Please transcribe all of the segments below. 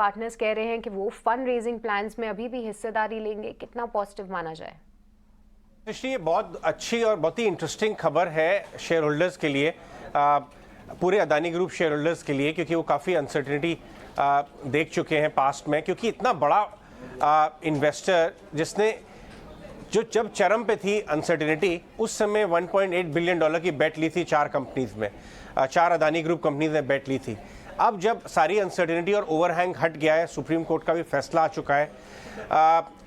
Partners कह रहे हैं कि वो फंड रेजिंग प्लान्स में अभी भी हिस्सेदारी लेंगे, कितना पॉजिटिव माना जाए? ये बहुत अच्छी और बहुत ही इंटरेस्टिंग खबर है शेयर होल्डर्स के लिए, पूरे अदानी ग्रुप शेयर होल्डर्स के लिए, क्योंकि वो काफ़ी अनसर्टेनिटी देख चुके हैं पास्ट में। क्योंकि इतना बड़ा इन्वेस्टर जिसने जब चरम पे थी अनसर्टेनिटी, उस समय $1.8 बिलियन की बेट ली थी 4 कंपनीज में, 4 अदानी ग्रुप कंपनीज ने बेट ली थी। अब जब सारी अनसर्टेनिटी और ओवरहैंग हट गया है, सुप्रीम कोर्ट का भी फैसला आ चुका है,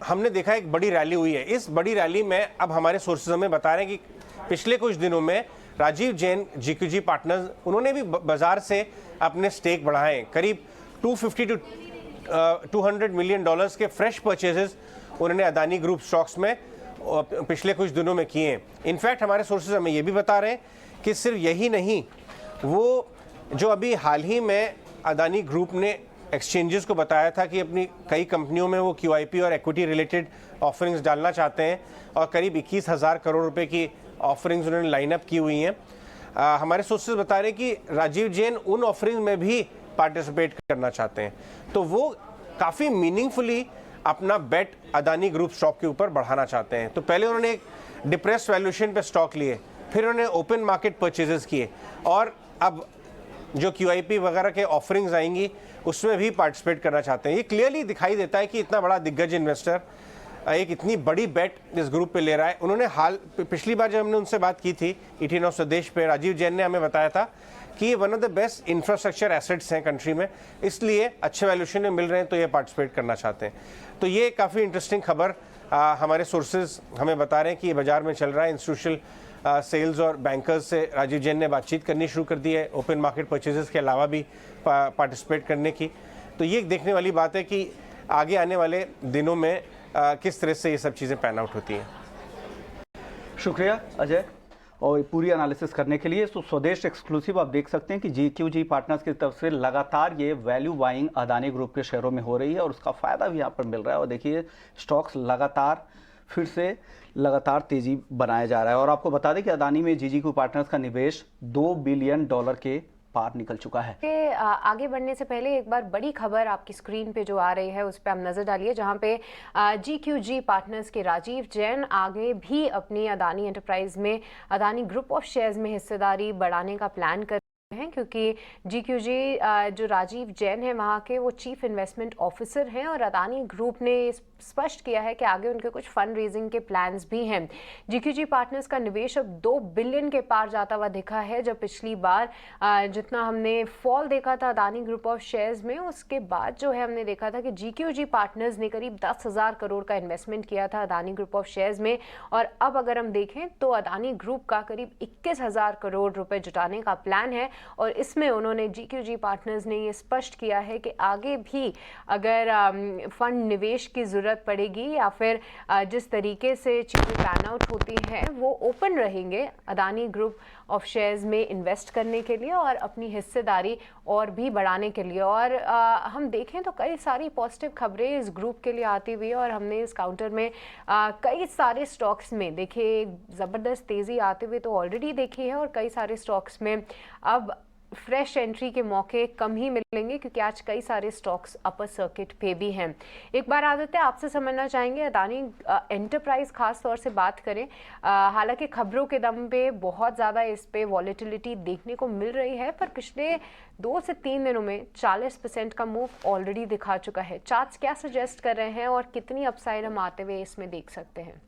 हमने देखा एक बड़ी रैली हुई है। इस बड़ी रैली में अब हमारे सोर्सेज हमें बता रहे हैं कि पिछले कुछ दिनों में राजीव जैन GQG पार्टनर्स, उन्होंने भी बाजार से अपने स्टेक बढ़ाए। करीब 250 to 200 मिलियन डॉलर्स के फ्रेश परचेजेस उन्होंने अदानी ग्रुप स्टॉक्स में पिछले कुछ दिनों में किए हैं। इनफैक्ट हमारे सोर्सेज हमें ये भी बता रहे हैं कि सिर्फ यही नहीं, वो जो अभी हाल ही में अदानी ग्रुप ने एक्सचेंजेस को बताया था कि अपनी कई कंपनियों में वो QIP और इक्विटी रिलेटेड ऑफरिंग्स डालना चाहते हैं, और करीब 21,000 करोड़ रुपए की ऑफरिंग्स उन्होंने लाइनअप की हुई हैं। हमारे सोर्सेज बता रहे हैं कि राजीव जैन उन ऑफरिंग में भी पार्टिसिपेट करना चाहते हैं, तो वो काफ़ी मीनिंगफुली अपना बेट अदानी ग्रुप स्टॉक के ऊपर बढ़ाना चाहते हैं। तो पहले उन्होंने एक डिप्रेस्ड वैल्यूएशन पे स्टॉक लिए, फिर उन्होंने ओपन मार्केट परचेजेस किए, और अब जो QIP वगैरह के ऑफरिंग्स आएंगी उसमें भी पार्टिसिपेट करना चाहते हैं। ये क्लियरली दिखाई देता है कि इतना बड़ा दिग्गज इन्वेस्टर एक इतनी बड़ी बेट इस ग्रुप पे ले रहा है। उन्होंने पिछली बार जब हमने उनसे बात की थी 18 ऑफ स्वदेश पे, राजीव जैन ने हमें बताया था कि ये one of the best infrastructure assets हैं कंट्री में, इसलिए अच्छे वैल्यूएशन में मिल रहे हैं, तो ये पार्टिसिपेट करना चाहते हैं। तो ये काफ़ी इंटरेस्टिंग खबर हमारे सोर्सेज हमें बता रहे हैं कि ये बाजार में चल रहा है। इंस्टीट्यूशनल सेल्स और बैंकर्स से राजीव जैन ने बातचीत करनी शुरू कर दी है, ओपन मार्केट परचेजेस के अलावा भी पार्टिसिपेट करने की। तो ये देखने वाली बात है कि आगे आने वाले दिनों में किस तरह से ये सब चीज़ें पैन आउट होती हैं। शुक्रिया अजय, और पूरी एनालिसिस करने के लिए। तो स्वदेश एक्सक्लूसिव आप देख सकते हैं कि GQG पार्टनर्स की तरफ से लगातार ये वैल्यू बाइंग अदानी ग्रुप के शेयरों में हो रही है, और उसका फ़ायदा भी यहाँ पर मिल रहा है। और देखिए स्टॉक्स लगातार फिर से लगातार तेजी बनाया जा रहा है। और आपको बता दें कि अदानी में GQG पार्टनर्स का निवेश $2 बिलियन के पार निकल चुका है। आगे बढ़ने से पहले एक बार बड़ी खबर आपकी स्क्रीन पे जो आ रही है उस पर आप नजर डालिए, जहां पे GQG पार्टनर्स के राजीव जैन आगे भी अपनी अदानी एंटरप्राइज में अदानी ग्रुप ऑफ शेयर्स में हिस्सेदारी बढ़ाने का प्लान कर हैं, क्योंकि GQG जो राजीव जैन है वहाँ के वो चीफ इन्वेस्टमेंट ऑफिसर हैं, और अदानी ग्रुप ने स्पष्ट किया है कि आगे उनके कुछ फंड रेजिंग के प्लान्स भी हैं। GQG पार्टनर्स का निवेश अब 2 बिलियन के पार जाता हुआ दिखा है। जब पिछली बार जितना हमने फॉल देखा था अदानी ग्रुप ऑफ शेयर्स में, उसके बाद जो है हमने देखा था कि GQG पार्टनर्स ने करीब 10,000 करोड़ का इन्वेस्टमेंट किया था अदानी ग्रुप ऑफ शेयर्स में, और अब अगर हम देखें तो अदानी ग्रुप का करीब 21,000 करोड़ रुपए जुटाने का प्लान है। और इसमें उन्होंने GQG पार्टनर्स ने ये स्पष्ट किया है कि आगे भी अगर फंड निवेश की ज़रूरत पड़ेगी या फिर जिस तरीके से चीज़ें पैन आउट होती हैं वो ओपन रहेंगे अदानी ग्रुप ऑफ शेयर्स में इन्वेस्ट करने के लिए और अपनी हिस्सेदारी और भी बढ़ाने के लिए। और हम देखें तो कई सारी पॉजिटिव खबरें इस ग्रुप के लिए आती हुई, और हमने इस काउंटर में कई सारे स्टॉक्स में देखिए ज़बरदस्त तेज़ी आते हुए तो ऑलरेडी देखी है, और कई सारे स्टॉक्स में अब फ्रेश एंट्री के मौके कम ही मिलेंगे, क्योंकि आज कई सारे स्टॉक्स अपर सर्किट पे भी हैं। एक बार आदत है आपसे समझना चाहेंगे अदानी एंटरप्राइज खास तौर से बात करें, हालांकि खबरों के दम पे बहुत ज़्यादा इस पे वॉलेटिलिटी देखने को मिल रही है, पर पिछले 2 से 3 दिनों में 40% का मूव ऑलरेडी दिखा चुका है। चार्ट्स क्या सजेस्ट कर रहे हैं और कितनी अपसाइड हम आते हुए इसमें देख सकते हैं?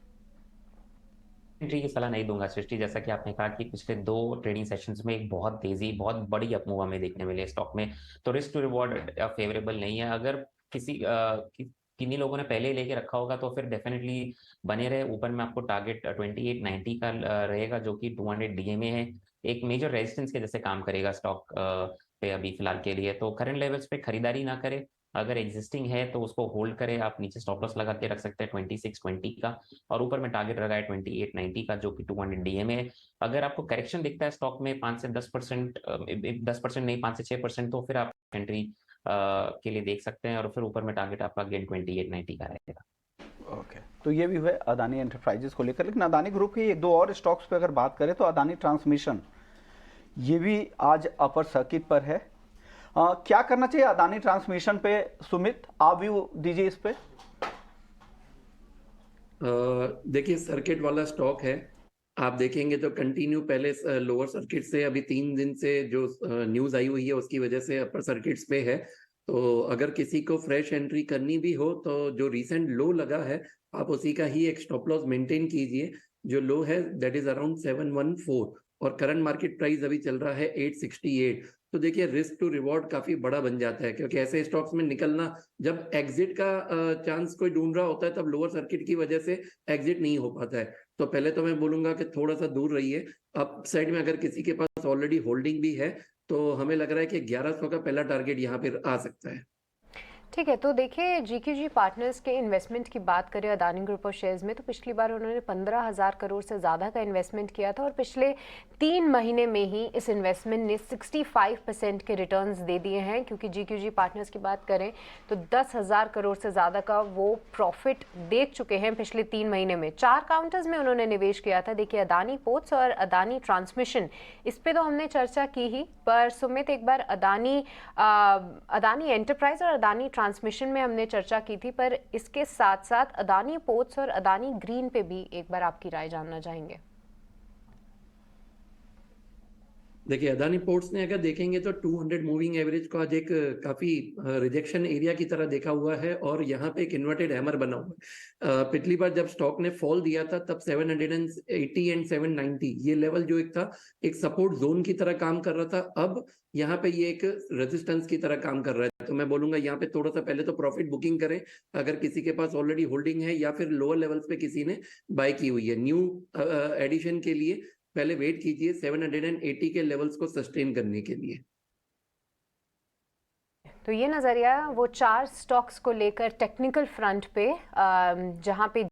एंट्री की सलाह नहीं दूंगा सृष्टि, जैसा कि आपने कहा कि पिछले 2 ट्रेडिंग सेशंस में एक बहुत तेजी, बहुत बड़ी अपमूव हमें देखने मिले स्टॉक में, तो रिस्क टू रिवॉर्ड फेवरेबल नहीं है। अगर किन्हीं लोगों ने पहले लेके रखा होगा तो फिर डेफिनेटली बने रहे। ऊपर में आपको टारगेट 2890 का रहेगा, जो कि 200 DMA है, एक मेजर रेजिस्टेंस के जैसे काम करेगा स्टॉक पे अभी फिलहाल के लिए। तो करंट लेवल्स पे खरीदारी ना करें, अगर एग्जिस्टिंग है तो उसको होल्ड करें। आप नीचे स्टॉप लॉस लगा के रख सकते हैं 2620 का, और ऊपर में टारगेट लगा है 2890 का, जो कि 200 DMA है। अगर आपको करेक्शन दिखता है स्टॉक में 5 से 10%, 10% नहीं 5 से 6%, तो फिर आप एंट्री के लिए देख सकते हैं, और फिर ऊपर में टारगेट आपका अगेन 2890 का रहेगा। ओके, तो ये भी है अदानी एंटरप्राइजेस को लेकर। लेकिन अदानी ग्रुप की 1-2 और स्टॉक्स पे अगर बात करें तो अदानी ट्रांसमिशन, ये भी आज अपर सर्किट पर है। क्या करना चाहिए अदानी ट्रांसमिशन पे? सुमित, आप व्यू दीजिए इस पे। देखिए, सर्किट वाला स्टॉक है। आप देखेंगे तो कंटिन्यू पहले लोअर सर्किट से अभी 3 दिन से जो न्यूज आई हुई है उसकी वजह से अपर सर्किट्स पे है। तो अगर किसी को फ्रेश एंट्री करनी भी हो तो जो रीसेंट लो लगा है आप उसी का ही एक स्टॉप लॉस मेंटेन कीजिए। जो लो है दैट इज अराउंड 714 और करंट मार्केट प्राइस अभी चल रहा है 868। तो देखिए रिस्क टू रिवॉर्ड काफी बड़ा बन जाता है, क्योंकि ऐसे स्टॉक्स में निकलना, जब एग्जिट का चांस कोई ढूंढ रहा होता है तब लोअर सर्किट की वजह से एग्जिट नहीं हो पाता है। तो पहले तो मैं बोलूंगा कि थोड़ा सा दूर रहिए। अप साइड में अगर किसी के पास ऑलरेडी होल्डिंग भी है तो हमें लग रहा है कि 1100 का पहला टारगेट यहाँ पे आ सकता है। ठीक है, तो देखिए GQG पार्टनर्स के इन्वेस्टमेंट की बात करें अदानी ग्रुप ऑफ शेयर्स में, तो पिछली बार उन्होंने 15,000 करोड़ से ज़्यादा का इन्वेस्टमेंट किया था और पिछले 3 महीने में ही इस इन्वेस्टमेंट ने 65% के रिटर्न्स दे दिए हैं। क्योंकि GQG पार्टनर्स की बात करें तो 10,000 करोड़ से ज़्यादा का वो प्रॉफिट देख चुके हैं पिछले 3 महीने में। 4 काउंटर्स में उन्होंने निवेश किया था। देखिए अदानी पोर्ट्स और अदानी ट्रांसमिशन, इस पर तो हमने चर्चा की ही, पर सुमित एक बार अदानी एंटरप्राइज और अदानी ट्रांसमिशन में हमने चर्चा की थी, पर इसके साथ साथ अदानी पोर्ट्स और अदानी ग्रीन पे भी एक बार आपकी राय जानना चाहेंगे। देखिए, अदानी पोर्ट्स ने अगर देखेंगे तो 200 मूविंग एवरेज को आज एक काफी रिजेक्शन एरिया की तरह देखा हुआ है और यहाँ पे एक इन्वर्टेड हैमर बना हुआ है। पिछली बार जब स्टॉक ने फॉल दिया था तब 780 एंड 790 ये लेवल जो एक था, एक सपोर्ट जोन की तरह काम कर रहा था। अब यहाँ पे ये एक रेजिस्टेंस की तरह काम कर रहा है। तो मैं बोलूंगा यहाँ पे थोड़ा सा पहले तो प्रॉफिट बुकिंग करें अगर किसी के पास ऑलरेडी होल्डिंग है या फिर लोअर लेवल्स पे किसी ने बाय की हुई है। न्यू एडिशन के लिए पहले वेट कीजिए 780 के लेवल्स को सस्टेन करने के लिए। तो ये नजरिया वो 4 स्टॉक्स को लेकर टेक्निकल फ्रंट पे, जहां पे